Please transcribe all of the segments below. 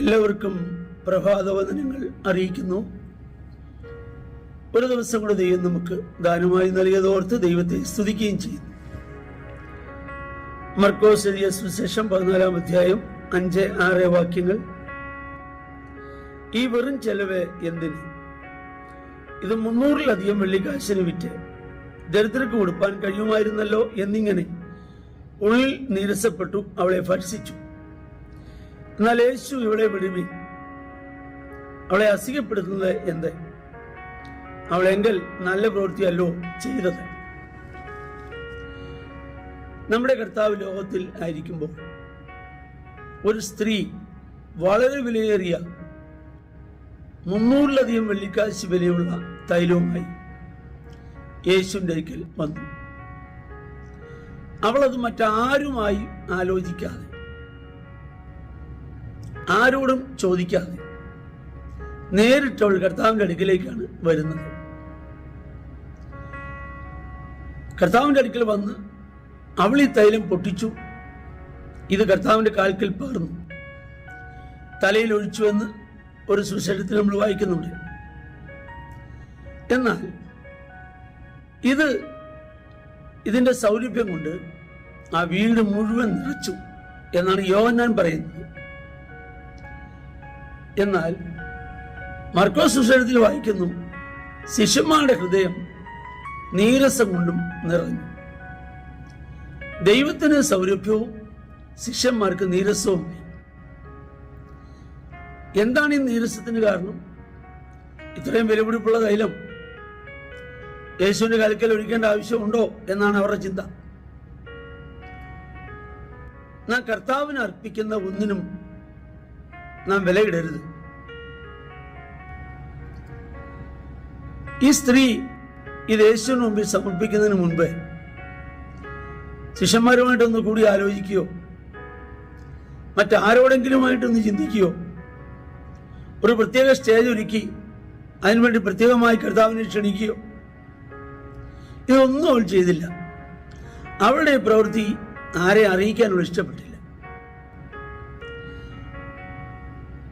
എല്ലാവർക്കും പ്രഭാതവന്ദനങ്ങൾ അറിയിക്കുന്നു. ഒരു ദിവസം കൂടെ ദൈവം നമുക്ക് ദാനമായി നൽകിയതോർത്ത് ദൈവത്തെ സ്തുതിക്കുകയും ചെയ്യുന്നു. മർക്കോസ് എഴുതിയ സുവിശേഷം 14-ാം അധ്യായം 5-6 വാക്യങ്ങൾ. ഈ വെറും ചെലവ് എന്തിന്? ഇത് 300-ലധികം വെള്ളിക്കാശിന് വിറ്റ് ദരിദ്രർക്ക് കൊടുപ്പാൻ കഴിയുമായിരുന്നല്ലോ എന്നിങ്ങനെ ഉള്ളിൽ നീരസപ്പെട്ടു അവളെ ഭർഷിച്ചു. എന്നാൽ യേശു ഇവളെ വിടുവിൻ, അവളെ അസികപ്പെടുത്തുന്നത് എന്ത്? അവളെങ്കിൽ നല്ല പ്രവൃത്തിയല്ലോ ചെയ്തത്. നമ്മുടെ കർത്താവ് ലോകത്തിൽ ആയിരിക്കുമ്പോൾ ഒരു സ്ത്രീ വളരെ വിലയേറിയ 300-ലധികം വെള്ളിക്കാശ് വിലയുള്ള തൈലവുമായി യേശുവിന്റെ അടുക്കൽ വന്നു. അവളത് മറ്റാരുമായി ആലോചിക്കാതെ, ആരോടും ചോദിക്കാതെ നേരിട്ട് അവൾ കർത്താവിന്റെ അടുക്കലേക്കാണ് വരുന്നത്. കർത്താവിന്റെ അടുക്കൽ വന്ന് അവൾ ഈ തൈലം പൊട്ടിച്ചു. ഇത് കർത്താവിന്റെ കാൽക്കൽ പകർന്നു, തലയിൽ ഒഴിച്ചു എന്ന് ഒരു സുവിശേഷത്തിൽ നമ്മൾ വായിക്കുന്നുണ്ട്. എന്നാൽ ഇതിന്റെ സൗരഭ്യം കൊണ്ട് ആ വീട് മുഴുവൻ നിറച്ചു എന്നാണ് യോഹന്നാൻ പറയുന്നത്. എന്നാൽ മർക്കോസ് സുവിശേഷത്തിൽ വായിക്കുന്നു, ശിഷ്യന്മാരുടെ ഹൃദയം നീരസം കൊണ്ടും നിറഞ്ഞു. ദൈവത്തിന് സൗരഭ്യവും ശിഷ്യന്മാർക്ക് നീരസവും. എന്താണ് ഈ നീരസത്തിന് കാരണം? ഇത്രയും വിലപിടിപ്പുള്ള തൈലം യേശുവിന്റെ കാൽക്കൽ ഒഴിക്കേണ്ട ആവശ്യമുണ്ടോ എന്നാണ് അവരുടെ ചിന്ത. നാം കർത്താവിന് അർപ്പിക്കുന്ന ഒന്നിനും നാം വിലയിടരുത്. ഈ സ്ത്രീ ഇത് യേശുവിന് മുമ്പിൽ സമർപ്പിക്കുന്നതിന് മുൻപ് ശിഷ്യന്മാരുമായിട്ടൊന്ന് കൂടി ആലോചിക്കുകയോ മറ്റാരോടെങ്കിലുമായിട്ടൊന്ന് ചിന്തിക്കുകയോ ഒരു പ്രത്യേക സ്റ്റേജ് ഒരുക്കി അതിനുവേണ്ടി പ്രത്യേകമായി കർത്താവിനെ ക്ഷണിക്കുകയോ ഇതൊന്നും അവൾ ചെയ്തില്ല. അവളുടെ പ്രവൃത്തി ആരെ അറിയിക്കാനുള്ള ഇഷ്ടപ്പെട്ടില്ല.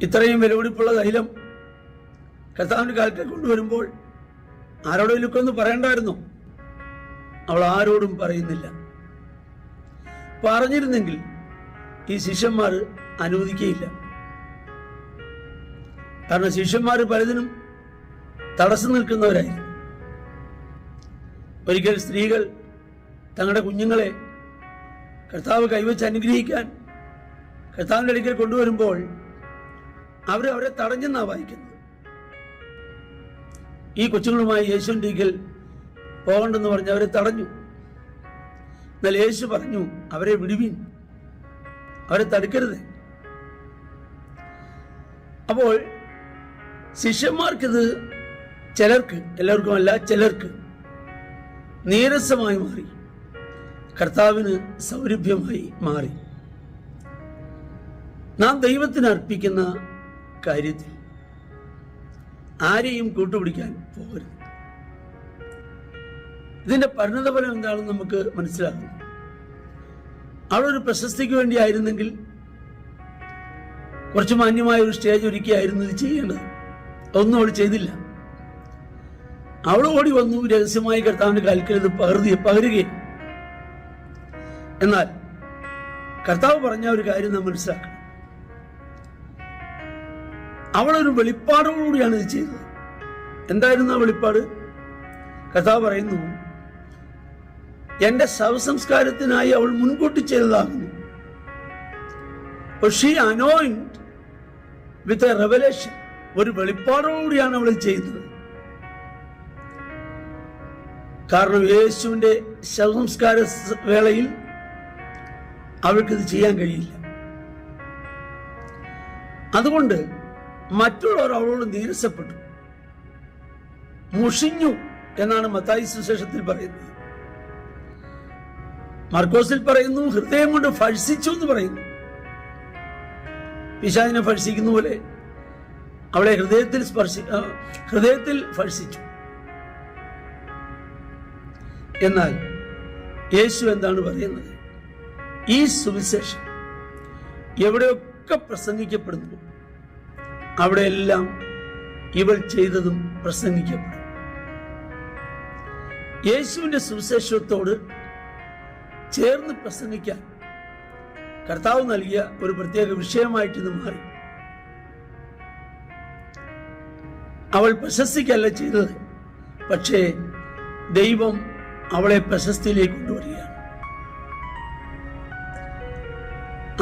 ഇത്രയും വിലപിടിപ്പുള്ള തൈലം കർത്താവിന്റെ കാൽക്കൽ കൊണ്ടുവരുമ്പോൾ ആരോടെങ്കിലും ഒന്ന് പറയണ്ടായിരുന്നോ? അവൾ ആരോടും പറയുന്നില്ല. പറഞ്ഞിരുന്നെങ്കിൽ ഈ ശിഷ്യന്മാർ അനുവദിക്കുകയില്ല. കാരണം ശിഷ്യന്മാർ പലതിനും തടസ്സം നിൽക്കുന്നവരായിരുന്നു. ഒരിക്കൽ സ്ത്രീകൾ തങ്ങളുടെ കുഞ്ഞുങ്ങളെ കർത്താവ് കൈവച്ച് അനുഗ്രഹിക്കാൻ കർത്താവിന്റെ അടുക്കൽ കൊണ്ടുവരുമ്പോൾ അവരെ തടഞ്ഞെന്നാ വായിക്കുന്നത്. ഈ കൊച്ചുങ്ങളുമായി യേശുവിന്റെ അടുക്കൽ പോകണ്ടെന്ന് പറഞ്ഞ് അവരെ തടഞ്ഞു. എന്നാൽ യേശു പറഞ്ഞു, അവരെ വിടുവിൻ, അവരെ തടുക്കരുത്. അപ്പോൾ ശിഷ്യന്മാർക്കിത് ചിലർക്ക്, എല്ലാവർക്കും അല്ല, ചിലർക്ക് നീരസമായി മാറി, കർത്താവിന് സൗരഭ്യമായി മാറി. നാം ദൈവത്തിന് അർപ്പിക്കുന്ന കാര്യത്തിൽ ആരെയും കൂട്ടുപിടിക്കാൻ പോകരുത്. ഇതിന്റെ പരിണതഫലം എന്താണെന്ന് നമുക്ക് മനസ്സിലാകും. അവളൊരു പ്രശസ്തിക്ക് വേണ്ടി ആയിരുന്നെങ്കിൽ കുറച്ച് മാന്യമായ ഒരു സ്റ്റേജ് ഒരുക്കിയായിരുന്നു ഇത് ചെയ്യേണ്ടത്. അതൊന്നും അവൾ ചെയ്തില്ല. അവൾ ഓടി വന്നു, രഹസ്യമായി കർത്താവിന്റെ കാൽക്കൽ ഇത് പകരുകയും. എന്നാൽ കർത്താവ് പറഞ്ഞ ഒരു കാര്യം നാം മനസ്സിലാക്കണം. അവളൊരു വെളിപ്പാടോടുകൂടിയാണ് ഇത് ചെയ്തത്. എന്തായിരുന്നു ആ വെളിപ്പാട്? കർത്താവ് പറയുന്നു, എന്റെ ശവസംസ്കാരത്തിനായി അവൾ മുൻകൂട്ടി ചെയ്തതാകുന്നു. She anoint with a revelation. ഒരു വെളിപ്പാടോടുകൂടിയാണ് അവൾ ചെയ്തത്. കാരണം യേശുവിന്റെ ശവസംസ്കാര വേളയിൽ അവൾക്കിത് ചെയ്യാൻ കഴിയില്ല. അതുകൊണ്ട് മറ്റുള്ളവർ അവളോട് നീരസപ്പെട്ടു, മുഷിഞ്ഞു എന്നാണ് മത്തായി സുവിശേഷത്തിൽ പറയുന്നത്. മർക്കോസിൽ പറയുന്നു, ഹൃദയം കൊണ്ട് ഭർഷിച്ചു എന്ന് പറയുന്നു. പിശാചിനെ ഭർഷിക്കുന്ന പോലെ അവളെ ഹൃദയത്തിൽ ഭർഷിച്ചു. എന്നാൽ യേശു എന്താണ് പറയുന്നത്? ഈ സുവിശേഷം എവിടെയൊക്കെ പ്രസംഗിക്കപ്പെടുന്നു അവിടെയെല്ലാം ഇവൾ ചെയ്തതും പ്രസംഗിക്കപ്പെടും. യേശുവിന്റെ സുവിശേഷത്തോട് ചേർന്ന് പ്രസംഗിക്കാൻ കർത്താവ് നൽകിയ ഒരു പ്രത്യേക വിഷയമായിട്ട് ഇത് മാറി. അവൾ പ്രശസ്തിക്കല്ല ചെയ്തത്, പക്ഷേ ദൈവം അവളെ പ്രശസ്തിയിലേക്ക് കൊണ്ടുവരികയാണ്.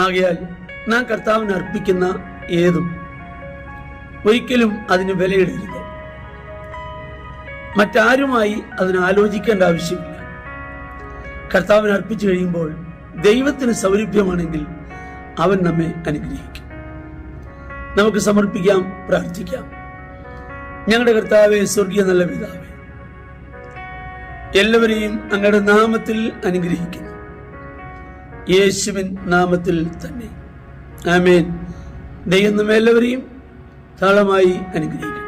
ആകയാൽ നാം കർത്താവിന് അർപ്പിക്കുന്ന ഏതും ഒരിക്കലും അതിന് വിലയിടരുത്. മറ്റാരുമായി അതിന് ആലോചിക്കേണ്ട ആവശ്യമില്ല. കർത്താവിന് അർപ്പിച്ചു കഴിയുമ്പോൾ ദൈവത്തിന് സൗരഭ്യമാണെങ്കിൽ അവൻ നമ്മെ അനുഗ്രഹിക്കും. നമുക്ക് സമർപ്പിക്കാം, പ്രാർത്ഥിക്കാം. ഞങ്ങളുടെ കർത്താവേ, സ്വർഗീയ നല്ല പിതാവേ, എല്ലാവരെയും അങ്ങയുടെ നാമത്തിൽ അനുഗ്രഹിക്കുന്നു, യേശുവിൻ നാമത്തിൽ തന്നെ. ആമേൻ. ദൈവം നമ്മെ എല്ലാവരെയും ധാരാളമായി അനുഗ്രഹിക്കും.